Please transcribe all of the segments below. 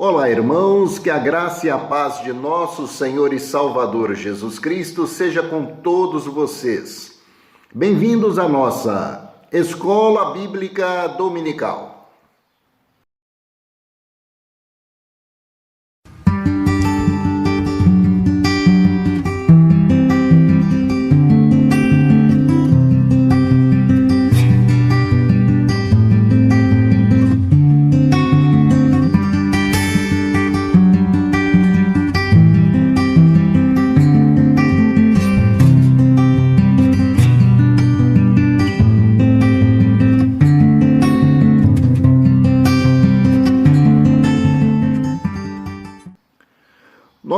Olá, irmãos, que a graça e a paz de nosso Senhor e Salvador Jesus Cristo seja com todos vocês. Bem-vindos à nossa Escola Bíblica Dominical.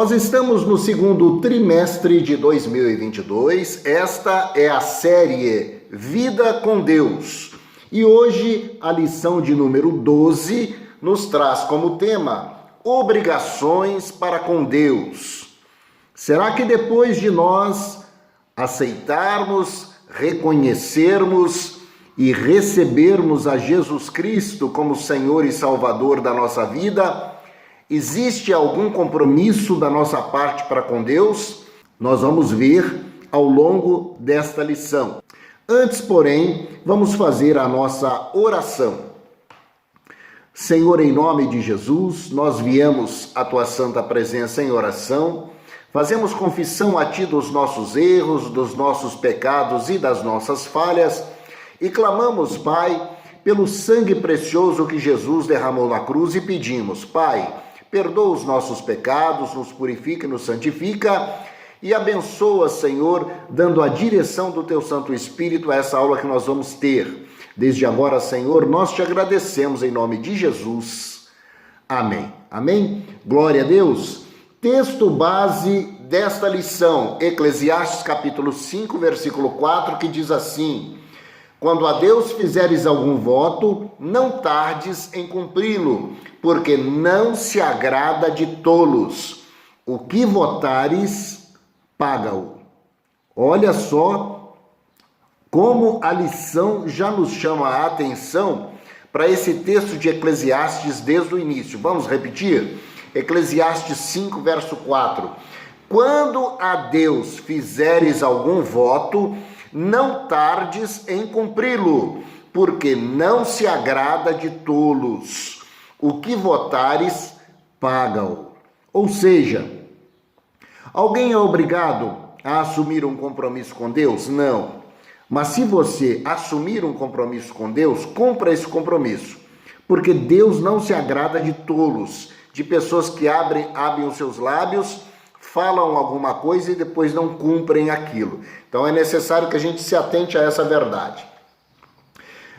Nós estamos no segundo trimestre de 2022, esta é a série Vida com Deus. E hoje a lição de número 12 nos traz como tema obrigações para com Deus. Será que depois de nós aceitarmos, reconhecermos e recebermos a Jesus Cristo como Senhor e Salvador da nossa vida, existe algum compromisso da nossa parte para com Deus? Nós vamos ver ao longo desta lição. Antes, porém, vamos fazer a nossa oração. Senhor, em nome de Jesus, nós viemos à Tua santa presença em oração, fazemos confissão a Ti dos nossos erros, dos nossos pecados e das nossas falhas e clamamos, Pai, pelo sangue precioso que Jesus derramou na cruz e pedimos, Pai, perdoa os nossos pecados, nos purifica e nos santifica e abençoa, Senhor, dando a direção do Teu Santo Espírito a essa aula que nós vamos ter. Desde agora, Senhor, nós Te agradecemos em nome de Jesus. Amém. Amém? Glória a Deus. Texto base desta lição, Eclesiastes capítulo 5, versículo 4, que diz assim: quando a Deus fizeres algum voto, não tardes em cumpri-lo, porque não se agrada de tolos. O que votares, paga-o. Olha só como a lição já nos chama a atenção para esse texto de Eclesiastes desde o início. Vamos repetir? Eclesiastes 5, verso 4. Quando a Deus fizeres algum voto, não tardes em cumpri-lo, porque não se agrada de tolos. O que votares, paga-o. Ou seja, alguém é obrigado a assumir um compromisso com Deus? Não. Mas se você assumir um compromisso com Deus, cumpra esse compromisso. Porque Deus não se agrada de tolos, de pessoas que abrem os seus lábios, falam alguma coisa e depois não cumprem aquilo. Então é necessário que a gente se atente a essa verdade.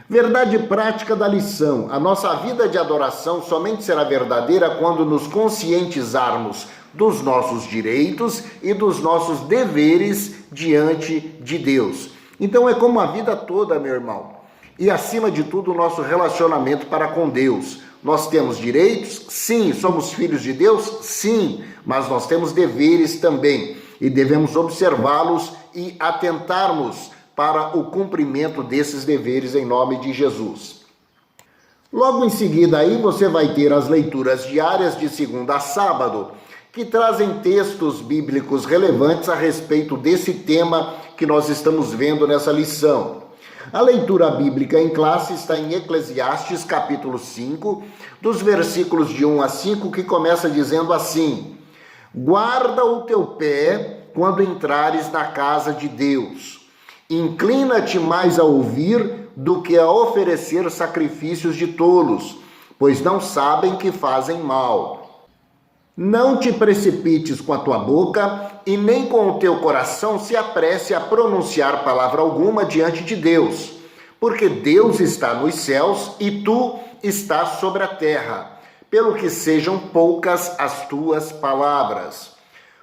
Verdade prática da lição. A nossa vida de adoração somente será verdadeira quando nos conscientizarmos dos nossos direitos e dos nossos deveres diante de Deus. Então é como a vida toda, meu irmão. E acima de tudo o nosso relacionamento para com Deus. Nós temos direitos? Sim. Somos filhos de Deus? Sim. Mas nós temos deveres também. E devemos observá-los e atentarmos para o cumprimento desses deveres em nome de Jesus. Logo em seguida aí você vai ter as leituras diárias de segunda a sábado, que trazem textos bíblicos relevantes a respeito desse tema que nós estamos vendo nessa lição. A leitura bíblica em classe está em Eclesiastes capítulo 5, dos versículos de 1 a 5, que começa dizendo assim: guarda o teu pé quando entrares na casa de Deus. Inclina-te mais a ouvir do que a oferecer sacrifícios de tolos, pois não sabem que fazem mal. Não te precipites com a tua boca e nem com o teu coração se apresse a pronunciar palavra alguma diante de Deus, porque Deus está nos céus e tu estás sobre a terra, pelo que sejam poucas as tuas palavras.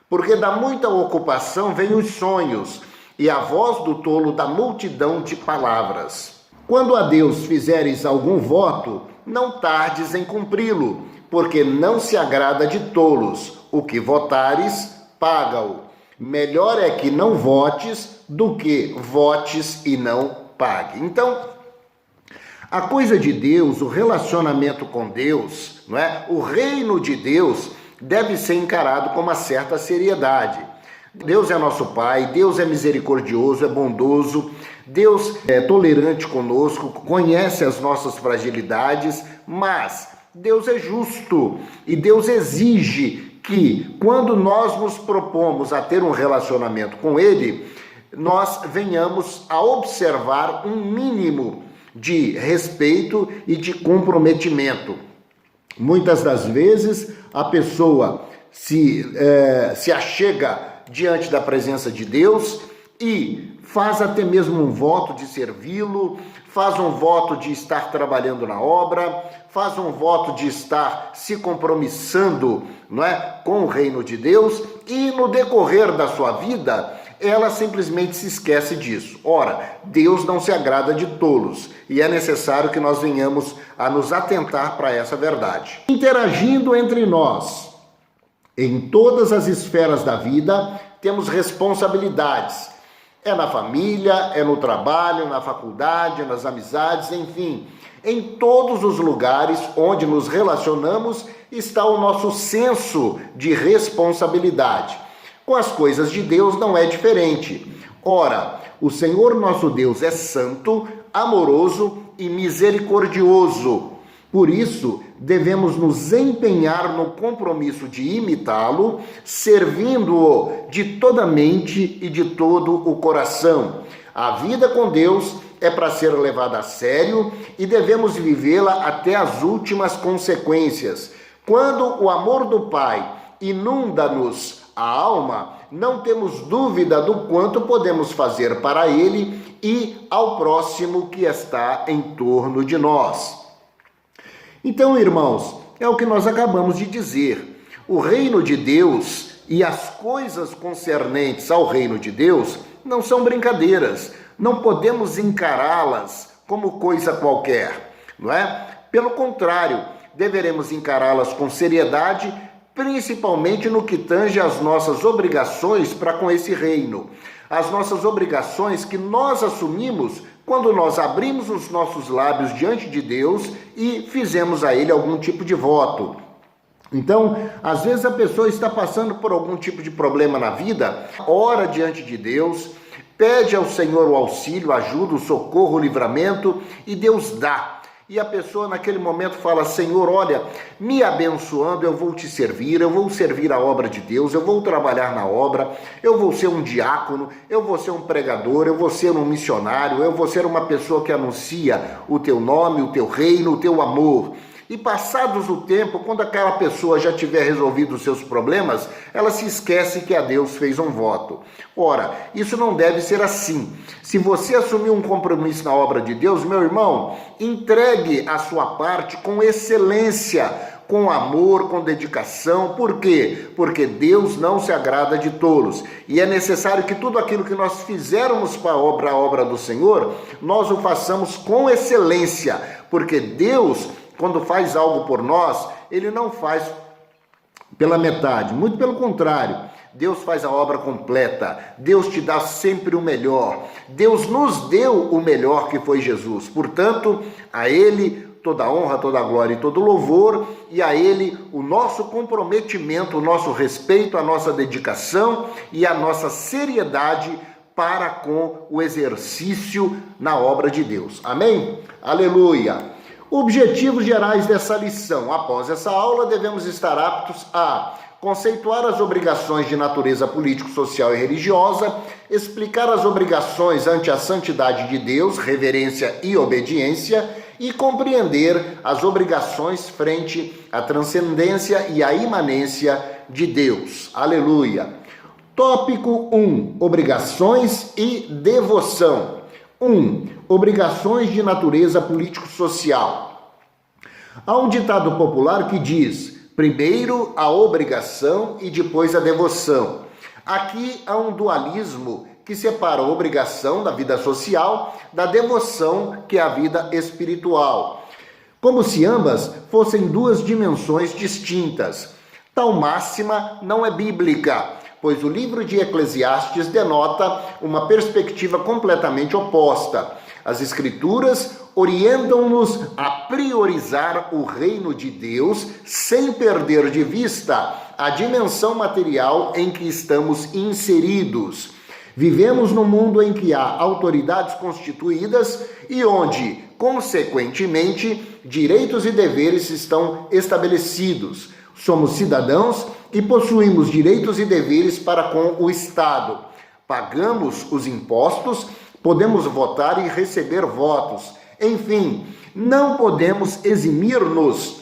Porque da muita ocupação vêm os sonhos, e a voz do tolo da multidão de palavras. Quando a Deus fizeres algum voto, não tardes em cumpri-lo, porque não se agrada de tolos. O que votares, paga-o. Melhor é que não votes do que votes e não pague. Então, A coisa de Deus, o relacionamento com Deus, não é? O reino de Deus deve ser encarado com uma certa seriedade. Deus é nosso Pai, Deus é misericordioso, é bondoso, Deus é tolerante conosco, conhece as nossas fragilidades, mas Deus é justo e Deus exige que, quando nós nos propomos a ter um relacionamento com Ele, nós venhamos a observar um mínimo de respeito e de comprometimento. Muitas das vezes a pessoa se achega diante da presença de Deus e faz até mesmo um voto de servi-lo, faz um voto de estar trabalhando na obra, faz um voto de estar se compromissando, não é, com o reino de Deus, e no decorrer da sua vida ela simplesmente se esquece disso. Ora, Deus não se agrada de tolos e é necessário que nós venhamos a nos atentar para essa verdade. Interagindo entre nós, em todas as esferas da vida, temos responsabilidades. É na família, é no trabalho, na faculdade, nas amizades, enfim. Em todos os lugares onde nos relacionamos está o nosso senso de responsabilidade. Com as coisas de Deus não é diferente. Ora, o Senhor nosso Deus é santo, amoroso e misericordioso. Por isso, devemos nos empenhar no compromisso de imitá-lo, servindo-o de toda a mente e de todo o coração. A vida com Deus é para ser levada a sério e devemos vivê-la até as últimas consequências. Quando o amor do Pai inunda-nos a alma, não temos dúvida do quanto podemos fazer para Ele e ao próximo que está em torno de nós. Então, irmãos, é o que nós acabamos de dizer. O reino de Deus e as coisas concernentes ao reino de Deus não são brincadeiras. Não podemos encará-las como coisa qualquer, não é? Pelo contrário, deveremos encará-las com seriedade, principalmente no que tange às nossas obrigações para com esse reino. As nossas obrigações que nós assumimos quando nós abrimos os nossos lábios diante de Deus e fizemos a Ele algum tipo de voto. Então, às vezes a pessoa está passando por algum tipo de problema na vida, ora diante de Deus, pede ao Senhor o auxílio, a ajuda, o socorro, o livramento, e Deus dá. E a pessoa naquele momento fala: Senhor, olha, me abençoando, eu vou te servir, eu vou servir a obra de Deus, eu vou trabalhar na obra, eu vou ser um diácono, eu vou ser um pregador, eu vou ser um missionário, eu vou ser uma pessoa que anuncia o teu nome, o teu reino, o teu amor. E passados o tempo, quando aquela pessoa já tiver resolvido os seus problemas, ela se esquece que a Deus fez um voto. Ora, isso não deve ser assim. Se você assumir um compromisso na obra de Deus, meu irmão, entregue a sua parte com excelência, com amor, com dedicação. Por quê? Porque Deus não se agrada de tolos. E é necessário que tudo aquilo que nós fizermos para a obra do Senhor, nós o façamos com excelência. Porque Deus, quando faz algo por nós, Ele não faz pela metade, muito pelo contrário. Deus faz a obra completa, Deus te dá sempre o melhor. Deus nos deu o melhor, que foi Jesus. Portanto, a Ele toda a honra, toda a glória e todo o louvor, e a Ele o nosso comprometimento, o nosso respeito, a nossa dedicação e a nossa seriedade para com o exercício na obra de Deus. Amém? Aleluia! Objetivos gerais dessa lição. Após essa aula, devemos estar aptos a conceituar as obrigações de natureza político, social e religiosa, explicar as obrigações ante a santidade de Deus, reverência e obediência, e compreender as obrigações frente à transcendência e à imanência de Deus. Aleluia! Tópico 1. Obrigações e devoção. 1. Obrigações de natureza político-social. Há um ditado popular que diz: primeiro a obrigação e depois a devoção. Aqui há um dualismo que separa a obrigação da vida social da devoção, que é a vida espiritual, como se ambas fossem duas dimensões distintas. Tal máxima não é bíblica, pois o livro de Eclesiastes denota uma perspectiva completamente oposta. As Escrituras orientam-nos a priorizar o reino de Deus sem perder de vista a dimensão material em que estamos inseridos. Vivemos num mundo em que há autoridades constituídas e onde, consequentemente, direitos e deveres estão estabelecidos. Somos cidadãos e possuímos direitos e deveres para com o Estado. Pagamos os impostos, podemos votar e receber votos. Enfim, não podemos eximir-nos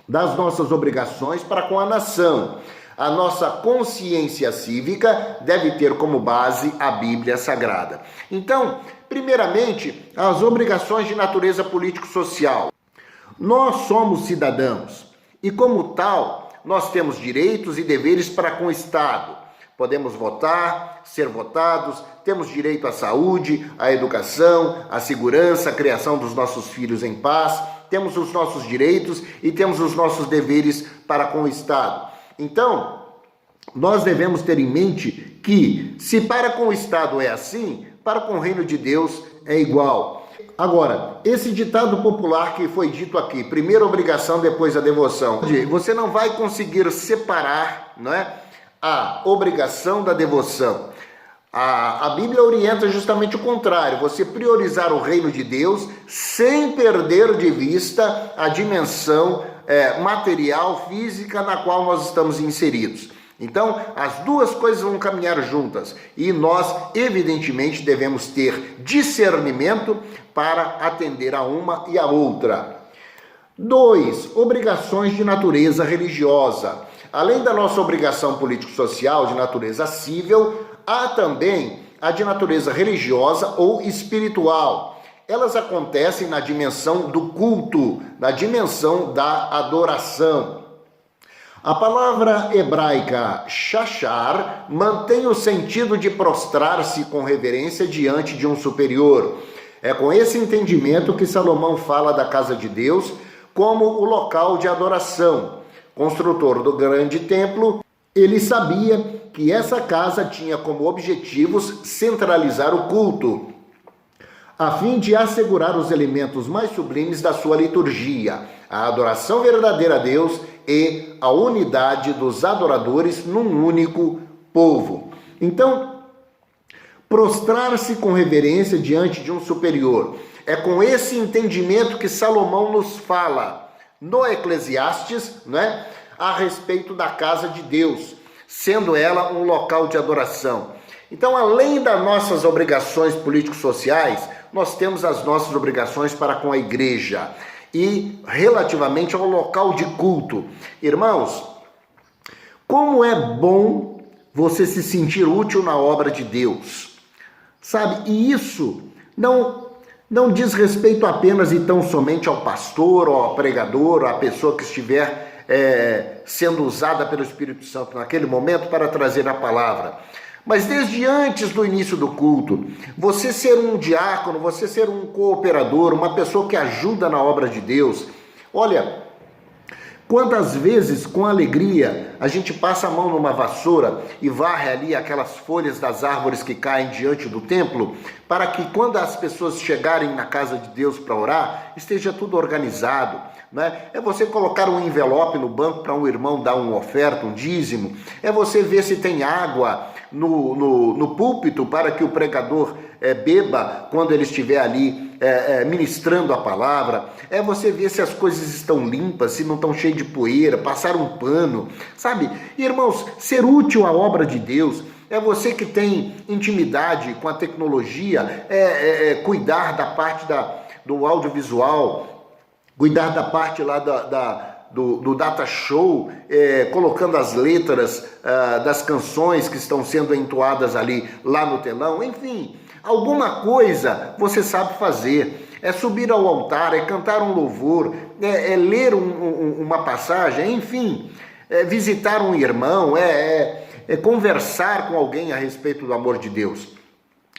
das nossas obrigações para com a nação. A nossa consciência cívica deve ter como base a Bíblia Sagrada. Então, primeiramente, as obrigações de natureza político-social. Nós somos cidadãos e, como tal, nós temos direitos e deveres para com o Estado. Podemos votar, ser votados, temos direito à saúde, à educação, à segurança, à criação dos nossos filhos em paz, temos os nossos direitos e temos os nossos deveres para com o Estado. Então, nós devemos ter em mente que, se para com o Estado é assim, para com o reino de Deus é igual. Agora, esse ditado popular que foi dito aqui, primeira obrigação, depois a devoção, você não vai conseguir separar, não é, a obrigação da devoção. A Bíblia orienta justamente o contrário, você priorizar o reino de Deus sem perder de vista a dimensão material, física na qual nós estamos inseridos. Então, as duas coisas vão caminhar juntas e nós, evidentemente, devemos ter discernimento para atender a uma e a outra. 2. Obrigações de natureza religiosa. Além da nossa obrigação político-social de natureza civil, há também a de natureza religiosa ou espiritual. Elas acontecem na dimensão do culto, na dimensão da adoração. A palavra hebraica shachar mantém o sentido de prostrar-se com reverência diante de um superior. É com esse entendimento que Salomão fala da casa de Deus como o local de adoração. Construtor do grande templo, ele sabia que essa casa tinha como objetivos centralizar o culto, a fim de assegurar os elementos mais sublimes da sua liturgia, a adoração verdadeira a Deus e a unidade dos adoradores num único povo. Então, prostrar-se com reverência diante de um superior. É com esse entendimento que Salomão nos fala no Eclesiastes, né, a respeito da casa de Deus, sendo ela um local de adoração. Então, além das nossas obrigações político-sociais, nós temos as nossas obrigações para com a igreja e relativamente ao local de culto. Irmãos, como é bom você se sentir útil na obra de Deus, sabe? E isso não diz respeito apenas e tão somente ao pastor, ou ao pregador, ou à pessoa que estiver sendo usada pelo Espírito Santo naquele momento para trazer a palavra. Mas desde antes do início do culto, você ser um diácono, você ser um cooperador, uma pessoa que ajuda na obra de Deus. Olha, quantas vezes com alegria a gente passa a mão numa vassoura e varre ali aquelas folhas das árvores que caem diante do templo, para que quando as pessoas chegarem na casa de Deus para orar, esteja tudo organizado. Né? É você colocar um envelope no banco para um irmão dar uma oferta, um dízimo. É você ver se tem água no púlpito para que o pregador beba quando ele estiver ali ministrando a palavra. É você ver se as coisas estão limpas, se não estão cheias de poeira, passar um pano, sabe? Irmãos, ser útil à obra de Deus é você que tem intimidade com a tecnologia, cuidar da parte do audiovisual, cuidar da parte lá do data show, colocando as letras das canções que estão sendo entoadas ali lá no telão, enfim, alguma coisa você sabe fazer. É subir ao altar, é cantar um louvor, é ler uma passagem, enfim, visitar um irmão, conversar com alguém a respeito do amor de Deus.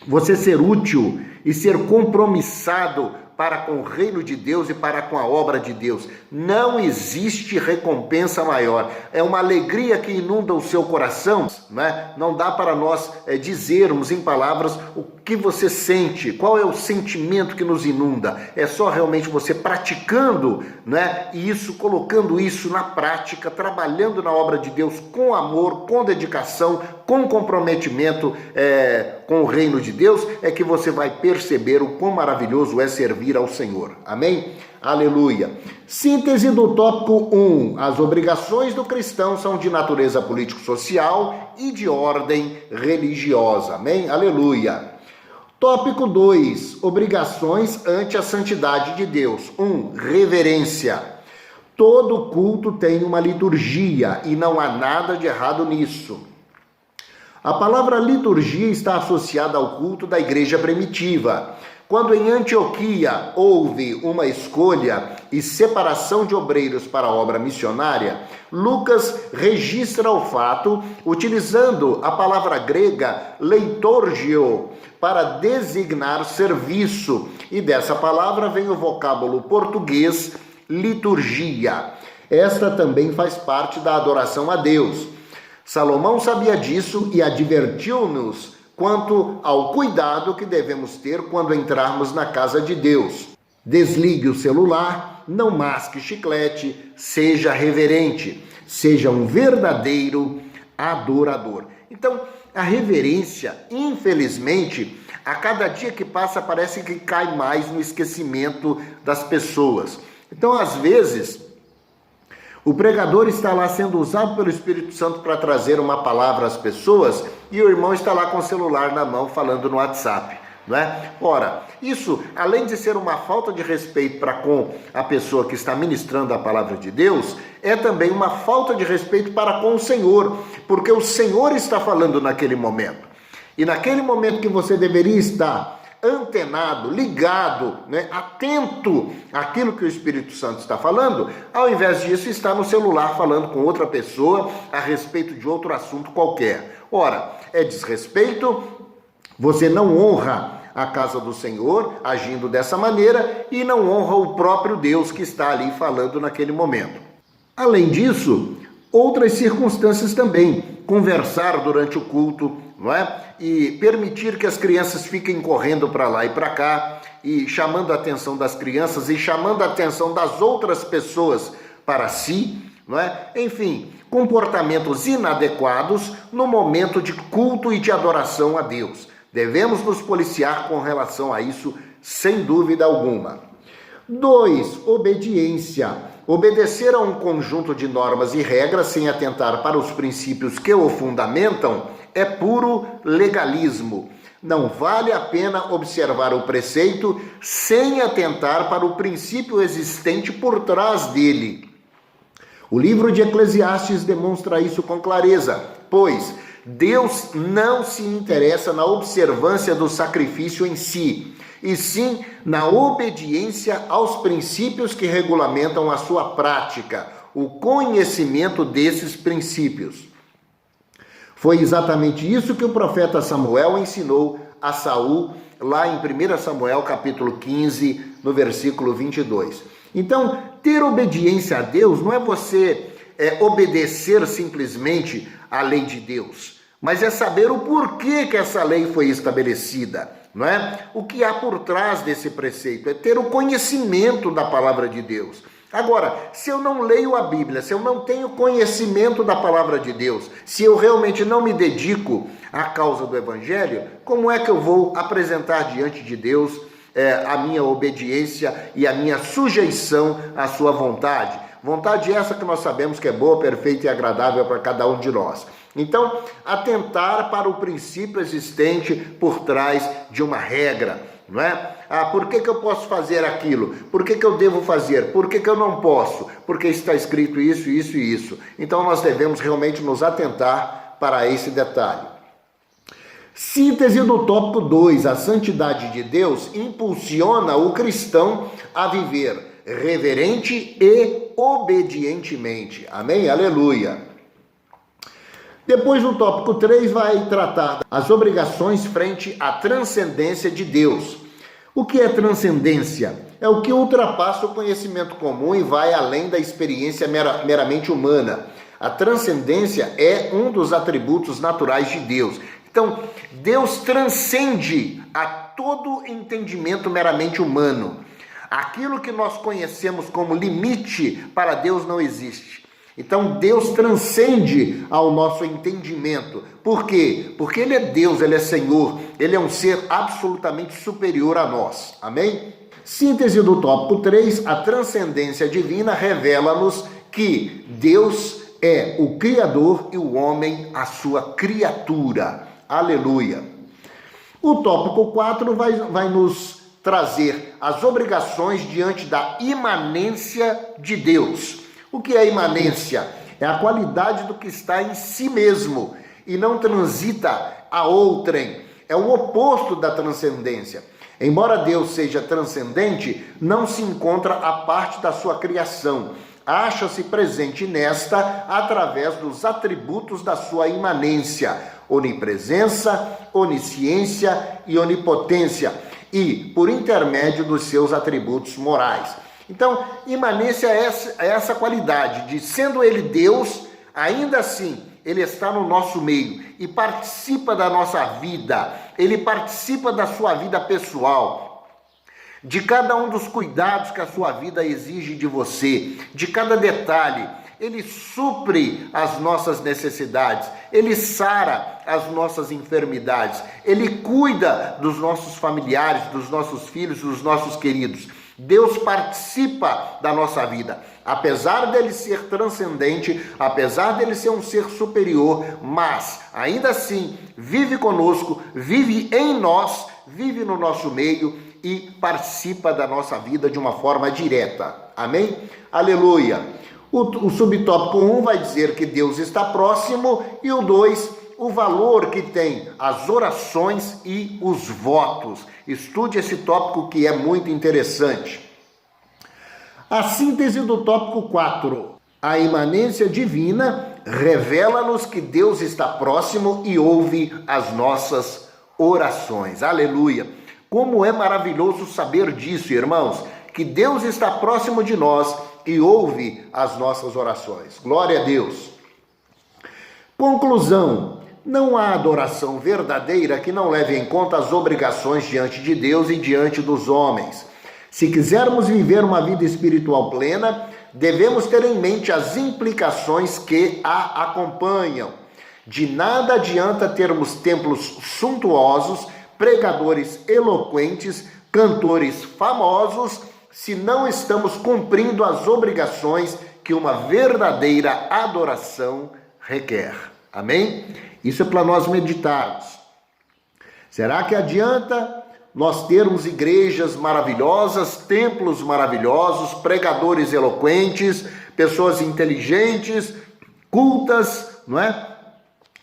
Você ser útil e ser compromissado para com o reino de Deus e para com a obra de Deus. Não existe recompensa maior. É uma alegria que inunda o seu coração, né? Não dá para nós dizermos em palavras o que você sente? Qual é o sentimento que nos inunda? É só realmente você praticando, né? E isso, colocando isso na prática, trabalhando na obra de Deus com amor, com dedicação, com comprometimento com o reino de Deus, é que você vai perceber o quão maravilhoso é servir ao Senhor. Amém? Aleluia. Síntese do tópico 1. As obrigações do cristão são de natureza político-social e de ordem religiosa. Amém? Aleluia. Tópico 2. Obrigações ante a santidade de Deus. 1. Reverência. Todo culto tem uma liturgia e não há nada de errado nisso. A palavra liturgia está associada ao culto da igreja primitiva. Quando em Antioquia houve uma escolha e separação de obreiros para a obra missionária, Lucas registra o fato utilizando a palavra grega leitorgio para designar serviço, e dessa palavra vem o vocábulo português liturgia. Esta também faz parte da adoração a Deus. Salomão sabia disso e advertiu-nos quanto ao cuidado que devemos ter quando entrarmos na casa de Deus. Desligue o celular, não masque chiclete, seja reverente, seja um verdadeiro adorador. Então, a reverência, infelizmente, a cada dia que passa parece que cai mais no esquecimento das pessoas. Então, às vezes, o pregador está lá sendo usado pelo Espírito Santo para trazer uma palavra às pessoas e o irmão está lá com o celular na mão falando no WhatsApp, não é? Ora, isso, além de ser uma falta de respeito para com a pessoa que está ministrando a palavra de Deus, é também uma falta de respeito para com o Senhor, porque o Senhor está falando naquele momento. E naquele momento que você deveria estar antenado, ligado, né, atento àquilo que o Espírito Santo está falando, ao invés disso está no celular falando com outra pessoa a respeito de outro assunto qualquer. Ora, é desrespeito, você não honra a casa do Senhor agindo dessa maneira e não honra o próprio Deus que está ali falando naquele momento. Além disso, outras circunstâncias também, conversar durante o culto, não é? E permitir que as crianças fiquem correndo para lá e para cá e chamando a atenção das crianças e chamando a atenção das outras pessoas para si, não é? Enfim, comportamentos inadequados no momento de culto e de adoração a Deus. Devemos nos policiar com relação a isso, sem dúvida alguma. 2. Obediência. Obedecer a um conjunto de normas e regras sem atentar para os princípios que o fundamentam é puro legalismo. Não vale a pena observar o preceito sem atentar para o princípio existente por trás dele. O livro de Eclesiastes demonstra isso com clareza, pois Deus não se interessa na observância do sacrifício em si, e sim na obediência aos princípios que regulamentam a sua prática, o conhecimento desses princípios. Foi exatamente isso que o profeta Samuel ensinou a Saul, lá em 1 Samuel capítulo 15, no versículo 22. Então, ter obediência a Deus não é você obedecer simplesmente à lei de Deus, mas é saber o porquê que essa lei foi estabelecida, não é? O que há por trás desse preceito, é ter o conhecimento da palavra de Deus. Agora, se eu não leio a Bíblia, se eu não tenho conhecimento da palavra de Deus, se eu realmente não me dedico à causa do Evangelho, como é que eu vou apresentar diante de Deus a minha obediência e a minha sujeição à sua vontade? Vontade essa que nós sabemos que é boa, perfeita e agradável para cada um de nós. Então, atentar para o princípio existente por trás de uma regra, não é? Por que eu posso fazer aquilo? Por que eu devo fazer? Por que eu não posso? Porque está escrito isso, isso e isso. Então nós devemos realmente nos atentar para esse detalhe. Síntese do tópico 2. A santidade de Deus impulsiona o cristão a viver reverente e obedientemente. Amém? Aleluia. Depois, no tópico 3, vai tratar as obrigações frente à transcendência de Deus. O que é transcendência? É o que ultrapassa o conhecimento comum e vai além da experiência meramente humana. A transcendência é um dos atributos naturais de Deus. Então, Deus transcende a todo entendimento meramente humano. Aquilo que nós conhecemos como limite, para Deus não existe. Então Deus transcende ao nosso entendimento. Por quê? Porque Ele é Deus, Ele é Senhor, Ele é um ser absolutamente superior a nós. Amém? Síntese do tópico 3, a transcendência divina revela-nos que Deus é o Criador e o homem a sua criatura. Aleluia! O tópico 4 vai nos trazer as obrigações diante da imanência de Deus. O que é imanência? É a qualidade do que está em si mesmo e não transita a outrem. É o oposto da transcendência. Embora Deus seja transcendente, não se encontra a parte da sua criação. Acha-se presente nesta através dos atributos da sua imanência: onipresença, onisciência e onipotência, e por intermédio dos seus atributos morais. Então, imanência é essa qualidade de, sendo Ele Deus, ainda assim Ele está no nosso meio e participa da nossa vida. Ele participa da sua vida pessoal, de cada um dos cuidados que a sua vida exige de você, de cada detalhe. Ele supre as nossas necessidades, Ele sara as nossas enfermidades, Ele cuida dos nossos familiares, dos nossos filhos, dos nossos queridos. Deus participa da nossa vida, apesar dele ser transcendente, apesar dele ser um ser superior, mas ainda assim vive conosco, vive em nós, vive no nosso meio e participa da nossa vida de uma forma direta. Amém? Aleluia! O subtópico 1 vai dizer que Deus está próximo, e o 2, o valor que tem as orações e os votos. Estude esse tópico, que é muito interessante. A síntese do tópico 4. A imanência divina revela-nos que Deus está próximo e ouve as nossas orações. Aleluia! Como é maravilhoso saber disso, irmãos, que Deus está próximo de nós e ouve as nossas orações. Glória a Deus! Conclusão: não há adoração verdadeira que não leve em conta as obrigações diante de Deus e diante dos homens. Se quisermos viver uma vida espiritual plena, devemos ter em mente as implicações que a acompanham. De nada adianta termos templos suntuosos, pregadores eloquentes, cantores famosos, se não estamos cumprindo as obrigações que uma verdadeira adoração requer. Amém? Isso é para nós meditarmos. Será que adianta nós termos igrejas maravilhosas, templos maravilhosos, pregadores eloquentes, pessoas inteligentes, cultas, não é?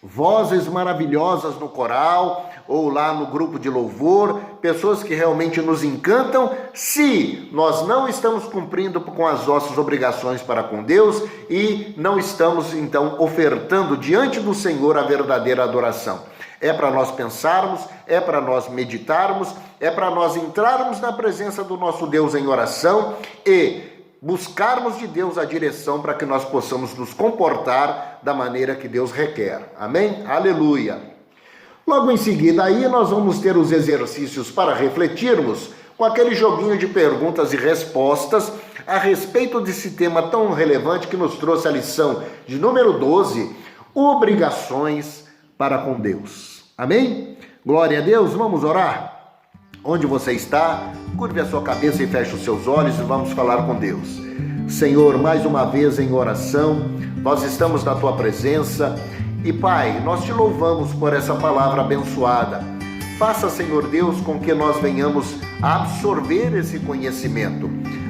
Vozes maravilhosas no coral ou lá no grupo de louvor, pessoas que realmente nos encantam, se nós não estamos cumprindo com as nossas obrigações para com Deus e não estamos então ofertando diante do Senhor a verdadeira adoração. É para nós pensarmos, é para nós meditarmos, é para nós entrarmos na presença do nosso Deus em oração e buscarmos de Deus a direção para que nós possamos nos comportar da maneira que Deus requer. Amém? Aleluia! Logo em seguida aí nós vamos ter os exercícios para refletirmos com aquele joguinho de perguntas e respostas a respeito desse tema tão relevante que nos trouxe a lição de número 12, obrigações para com Deus. Amém? Glória a Deus, vamos orar? Onde você está, curve a sua cabeça e feche os seus olhos e vamos falar com Deus. Senhor, mais uma vez em oração, nós estamos na Tua presença e, Pai, nós Te louvamos por essa palavra abençoada. Faça, Senhor Deus, com que nós venhamos a absorver esse conhecimento.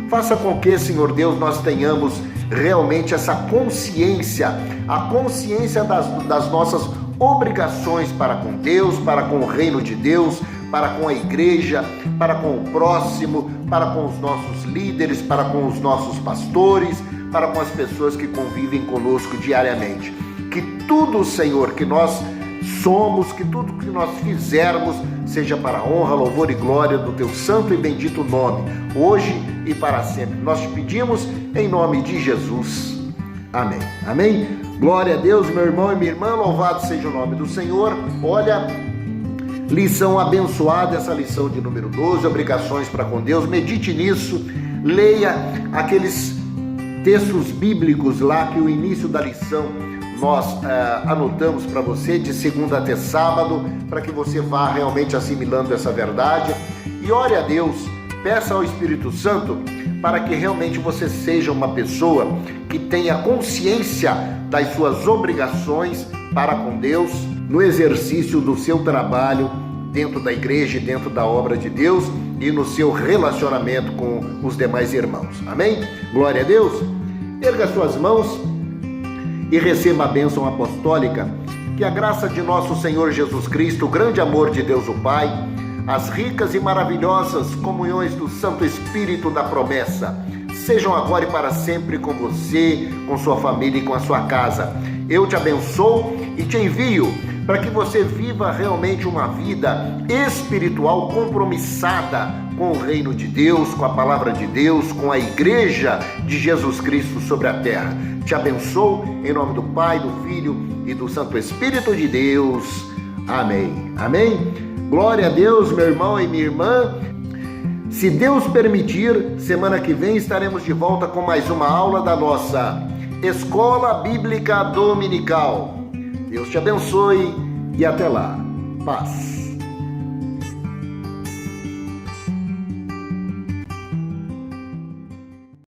Faça com que, Senhor Deus, nós tenhamos realmente essa consciência, a consciência das nossas obrigações para com Deus, para com o reino de Deus, para com a igreja, para com o próximo, para com os nossos líderes, para com os nossos pastores, para com as pessoas que convivem conosco diariamente. Que tudo, Senhor, que nós somos, que tudo que nós fizermos seja para a honra, louvor e glória do Teu santo e bendito nome, hoje e para sempre. Nós te pedimos em nome de Jesus. Amém. Amém? Glória a Deus, meu irmão e minha irmã, louvado seja o nome do Senhor. Olha, Lição abençoada, essa lição de número 12, obrigações para com Deus. Medite nisso, leia aqueles textos bíblicos lá que o início da lição nós anotamos para você, de segunda até sábado, para que você vá realmente assimilando essa verdade. E ore a Deus, peça ao Espírito Santo para que realmente você seja uma pessoa que tenha consciência das suas obrigações para com Deus, no exercício do seu trabalho dentro da igreja, dentro da obra de Deus e no seu relacionamento com os demais irmãos. Amém? Glória a Deus. Erga suas mãos e receba a bênção apostólica. Que a graça de nosso Senhor Jesus Cristo, o grande amor de Deus o Pai, as ricas e maravilhosas comunhões do Santo Espírito da promessa, sejam agora e para sempre com você, com sua família e com a sua casa. Eu te abençoo e te envio para que você viva realmente uma vida espiritual compromissada com o reino de Deus, com a palavra de Deus, com a igreja de Jesus Cristo sobre a terra. Te abençoo em nome do Pai, do Filho e do Santo Espírito de Deus. Amém. Amém? Glória a Deus, meu irmão e minha irmã. Se Deus permitir, semana que vem estaremos de volta com mais uma aula da nossa Escola Bíblica Dominical. Deus te abençoe e até lá. Paz.